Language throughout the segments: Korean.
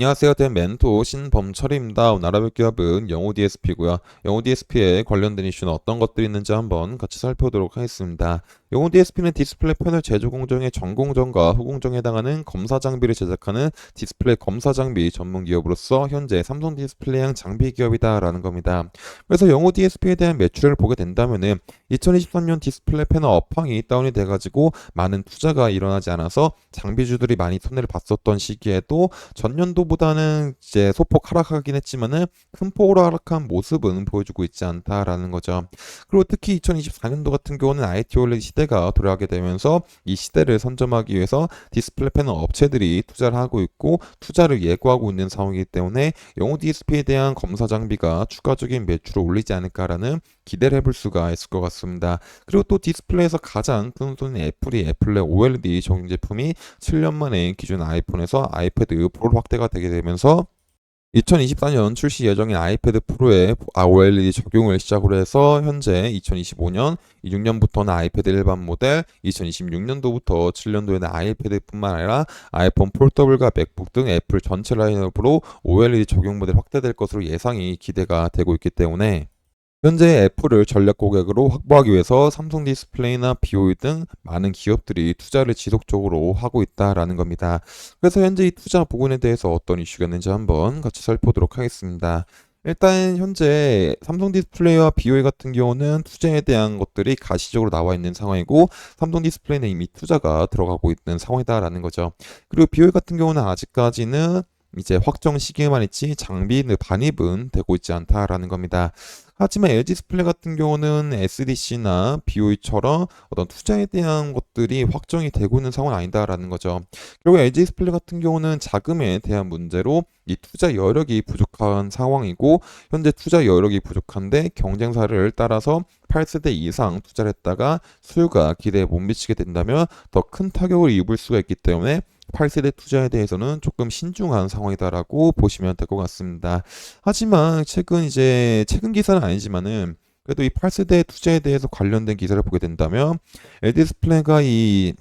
안녕하세요. 된 멘토 신범철입니다. 오늘 알아볼 기업은 영호 DSP고요. 영호 DSP에 관련된 이슈는 어떤 것들이 있는지 한번 같이 살펴보도록 하겠습니다. 영호 DSP는 디스플레이 패널 제조 공정의 전공정과 후공정에 해당하는 검사 장비를 제작하는 디스플레이 검사 장비 전문 기업으로서 현재 삼성 디스플레이형 장비 기업이다라는 겁니다. 그래서 영호 DSP에 대한 매출을 보게 된다면은 2023년 디스플레이 패널 업황이 다운이 돼가지고 많은 투자가 일어나지 않아서 장비주들이 많이 손해를 봤었던 시기에도 전년도보다는 이제 소폭 하락하긴 했지만은 큰 폭으로 하락한 모습은 보여주고 있지 않다라는 거죠. 그리고 특히 2024년도 같은 경우는 IT OLED 시대가 돌아가게 되면서 이 시대를 선점하기 위해서 디스플레이 패널 업체들이 투자를 하고 있고 투자를 예고하고 있는 상황이기 때문에 영호 DSP에 대한 검사 장비가 추가적인 매출을 올리지 않을까라는 기대를 해볼 수가 있을 것 같습니다. 그리고 또 디스플레이에서 가장 큰 손인 애플의 OLED 적용 제품이 7년 만에 기존 아이폰에서 아이패드 프로로 확대가 되게 되면서 2024년 출시 예정인 아이패드 프로의 OLED 적용을 시작으로 해서 현재 2025년, 26년부터는 아이패드 일반 모델, 2026년도부터 7년도에는 아이패드뿐만 아니라 아이폰 폴더블과 맥북 등 애플 전체 라인업으로 OLED 적용 모델 확대될 것으로 예상이 기대가 되고 있기 때문에 현재 애플을 전략 고객으로 확보하기 위해서 삼성 디스플레이나 BOE 등 많은 기업들이 투자를 지속적으로 하고 있다라는 겁니다. 그래서 현재 이 투자 부분에 대해서 어떤 이슈가 있는지 한번 같이 살펴보도록 하겠습니다. 일단 현재 삼성 디스플레이와 BOE 같은 경우는 투자에 대한 것들이 가시적으로 나와 있는 상황이고 삼성 디스플레이는 이미 투자가 들어가고 있는 상황이다라는 거죠. 그리고 BOE 같은 경우는 아직까지는 이제 확정 시기에만 있지 장비 반입은 되고 있지 않다라는 겁니다. 하지만 LG 디스플레이 같은 경우는 SDC나 BOE처럼 어떤 투자에 대한 것들이 확정이 되고 있는 상황은 아니다라는 거죠. 결국 LG 디스플레이 같은 경우는 자금에 대한 문제로 이 투자 여력이 부족한 상황이고 현재 투자 여력이 부족한데 경쟁사를 따라서 8세대 이상 투자를 했다가 수요가 기대에 못 미치게 된다면 더 큰 타격을 입을 수가 있기 때문에 8세대 투자에 대해서는 조금 신중한 상황이다라고 보시면 될 것 같습니다. 하지만 최근 기사는 아니지만은 그래도 이 8세대 투자에 대해서 관련된 기사를 보게 된다면 LG 디스플레이가 이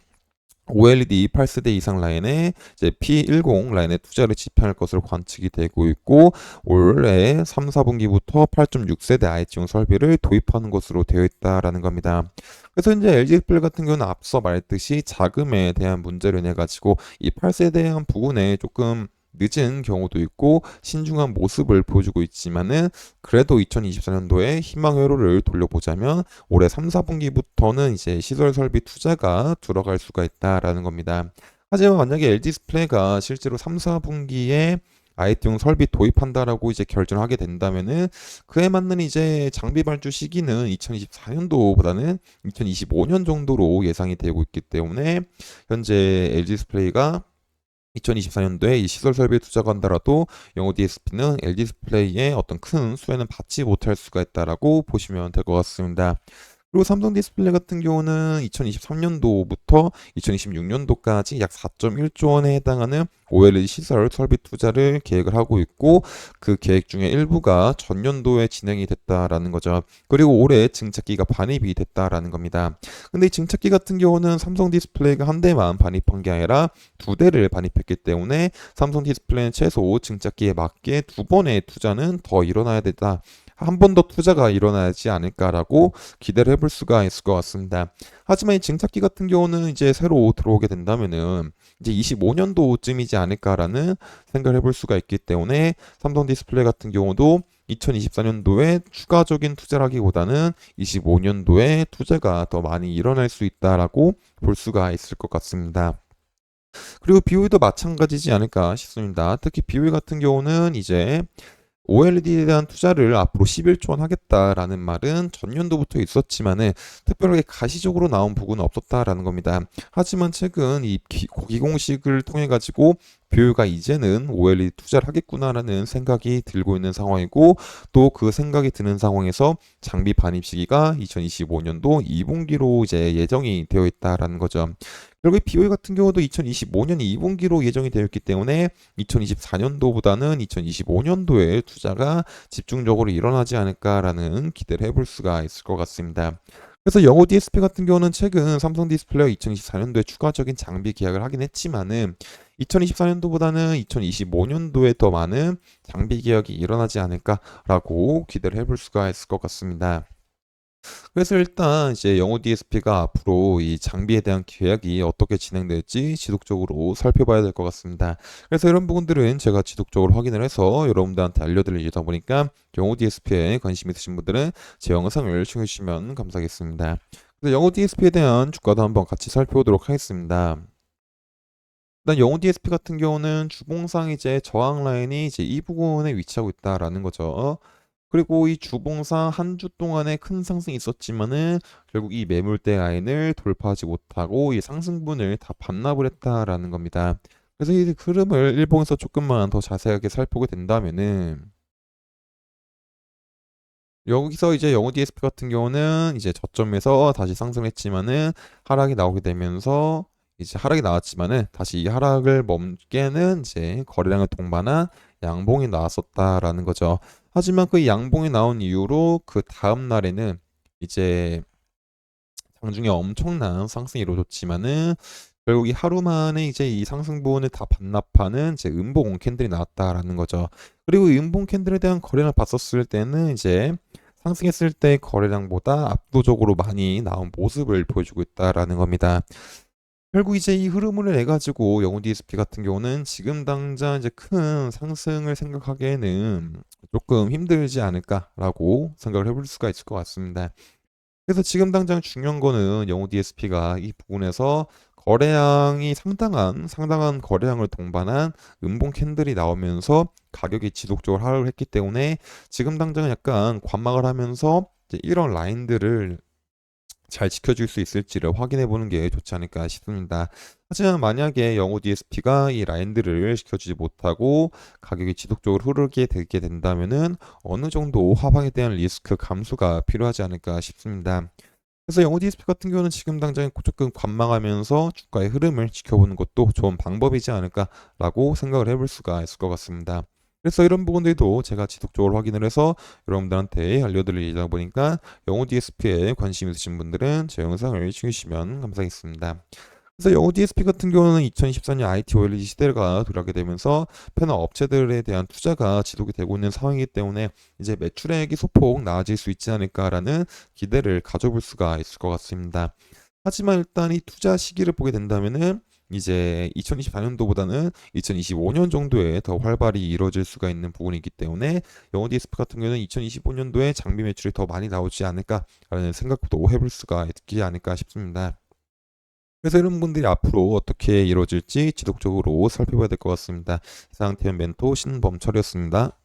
OLED 8세대 이상 라인에 이제 P10 라인에 투자를 집행할 것으로 관측이 되고 있고 올해 3, 4분기부터 8.6세대 IT용 설비를 도입하는 것으로 되어 있다라는 겁니다. 그래서 이제 LG 디스플레이 같은 경우는 앞서 말했듯이 자금에 대한 문제를 인해 가지고 이 8세대한 부분에 조금 늦은 경우도 있고 신중한 모습을 보여주고 있지만은 그래도 2024년도에 희망 회로를 돌려보자면 올해 3, 4분기부터는 이제 시설 설비 투자가 들어갈 수가 있다라는 겁니다. 하지만 만약에 LG 디스플레이가 실제로 3, 4분기에 IT용 설비 도입한다라고 이제 결정하게 된다면은 그에 맞는 이제 장비 발주 시기는 2024년도보다는 2025년 정도로 예상이 되고 있기 때문에 현재 LG 디스플레이가 2024년도에 이 시설 설비에 투자가 한다라도 영호 DSP는 LG 디스플레이의 어떤 큰 수혜는 받지 못할 수가 있다라고 보시면 될 것 같습니다. 그리고 삼성 디스플레이 같은 경우는 2023년도부터 2026년도까지 약 4.1조 원에 해당하는 OLED 시설 설비 투자를 계획을 하고 있고 그 계획 중에 일부가 전년도에 진행이 됐다라는 거죠. 그리고 올해 증착기가 반입이 됐다라는 겁니다. 근데 이 증착기 같은 경우는 삼성 디스플레이가 한 대만 반입한 게 아니라 두 대를 반입했기 때문에 삼성 디스플레이는 최소 증착기에 맞게 두 번의 투자는 더 일어나야 된다. 한 번 더 투자가 일어나지 않을까라고 기대를 해볼 수가 있을 것 같습니다. 하지만 이 증착기 같은 경우는 이제 새로 들어오게 된다면은 이제 25년도쯤이지 않을까라는 생각을 해볼 수가 있기 때문에 삼성 디스플레이 같은 경우도 2024년도에 추가적인 투자라기보다는 25년도에 투자가 더 많이 일어날 수 있다라고 볼 수가 있을 것 같습니다. 그리고 BOE도 마찬가지지 않을까 싶습니다. 특히 BOE 같은 경우는 이제 OLED에 대한 투자를 앞으로 11조 원 하겠다라는 말은 전년도부터 있었지만은 특별하게 가시적으로 나온 부분은 없었다라는 겁니다. 하지만 최근 이 기공식을 통해 가지고 뷰가 이제는 OLED 투자를 하겠구나라는 생각이 들고 있는 상황이고 또 그 생각이 드는 상황에서 장비 반입 시기가 2025년도 2분기로 이제 예정이 되어 있다라는 거죠. 결국 BOE 같은 경우도 2025년 2분기로 예정이 되어 있기 때문에 2024년도보다는 2025년도에 투자가 집중적으로 일어나지 않을까라는 기대를 해볼 수가 있을 것 같습니다. 그래서 영호 DSP 같은 경우는 최근 삼성 디스플레이가 2024년도에 추가적인 장비 계약을 하긴 했지만은 2024년도보다는 2025년도에 더 많은 장비 계약이 일어나지 않을까라고 기대를 해볼 수가 있을 것 같습니다. 그래서 일단 이제 영호 DSP가 앞으로 이 장비에 대한 계약이 어떻게 진행될지 지속적으로 살펴봐야 될 것 같습니다. 그래서 이런 부분들은 제가 지속적으로 확인을 해서 여러분들한테 알려드리다 보니까 영호 DSP에 관심 있으신 분들은 제 영상을 시청해 주시면 감사하겠습니다. 그래서 영호 DSP에 대한 주가도 한번 같이 살펴보도록 하겠습니다. 일단 영호 DSP 같은 경우는 주봉상 이제 저항 라인이 이제 이 부분에 위치하고 있다라는 거죠. 그리고 이 주봉상 한 주 동안에 큰 상승이 있었지만은 결국 이 매물대 라인을 돌파하지 못하고 이 상승분을 다 반납을 했다라는 겁니다. 그래서 이 흐름을 일봉에서 조금만 더 자세하게 살펴보게 된다면은 여기서 이제 영호 DSP 같은 경우는 이제 저점에서 다시 상승했지만은 하락이 나오게 되면서 이제 하락이 나왔지만은 다시 이 하락을 멈게는 이제 거래량을 동반한 양봉이 나왔었다라는 거죠. 하지만 그 양봉이 나온 이후로 그 다음 날에는 이제 장중에 엄청난 상승이 이루어졌지만은 결국 이 하루 만에 이제 이 상승분을 다 반납하는 이제 음봉 캔들이 나왔다라는 거죠. 그리고 이 음봉 캔들에 대한 거래량을 봤었을 때는 이제 상승했을 때 거래량보다 압도적으로 많이 나온 모습을 보여주고 있다라는 겁니다. 결국 이제 이 흐름을 내 가지고 영호 DSP 같은 경우는 지금 당장 이제 큰 상승을 생각하기에는 조금 힘들지 않을까라고 생각을 해볼 수가 있을 것 같습니다. 그래서 지금 당장 중요한 거는 영호 DSP가 이 부분에서 거래량이 상당한 거래량을 동반한 음봉 캔들이 나오면서 가격이 지속적으로 하락을 했기 때문에 지금 당장은 약간 관망을 하면서 이제 이런 라인들을 잘 지켜줄 수 있을지를 확인해 보는 게 좋지 않을까 싶습니다. 하지만 만약에 영호 DSP가 이 라인들을 지켜주지 못하고 가격이 지속적으로 흐르게 되게 된다면은 어느 정도 하방에 대한 리스크 감소가 필요하지 않을까 싶습니다. 그래서 영호 DSP 같은 경우는 지금 당장 조금 관망하면서 주가의 흐름을 지켜보는 것도 좋은 방법이지 않을까라고 생각을 해볼 수가 있을 것 같습니다. 그래서 이런 부분들도 제가 지속적으로 확인을 해서 여러분들한테 알려드리다 보니까 영호 DSP에 관심 있으신 분들은 제 영상을 시청해주시면 감사하겠습니다. 그래서 영호 DSP 같은 경우는 2024년 IT OLED 시대가 돌아가게 되면서 패널 업체들에 대한 투자가 지속이 되고 있는 상황이기 때문에 이제 매출액이 소폭 나아질 수 있지 않을까라는 기대를 가져볼 수가 있을 것 같습니다. 하지만 일단 이 투자 시기를 보게 된다면은 이제 2024년도보다는 2025년 정도에 더 활발히 이루어질 수가 있는 부분이기 때문에 영호 DSP 같은 경우는 2025년도에 장비 매출이 더 많이 나오지 않을까라는 생각도 해볼 수가 있지 않을까 싶습니다. 그래서 이런 분들이 앞으로 어떻게 이루어질지 지속적으로 살펴봐야 될 것 같습니다. 이상 대면 멘토 신범철이었습니다.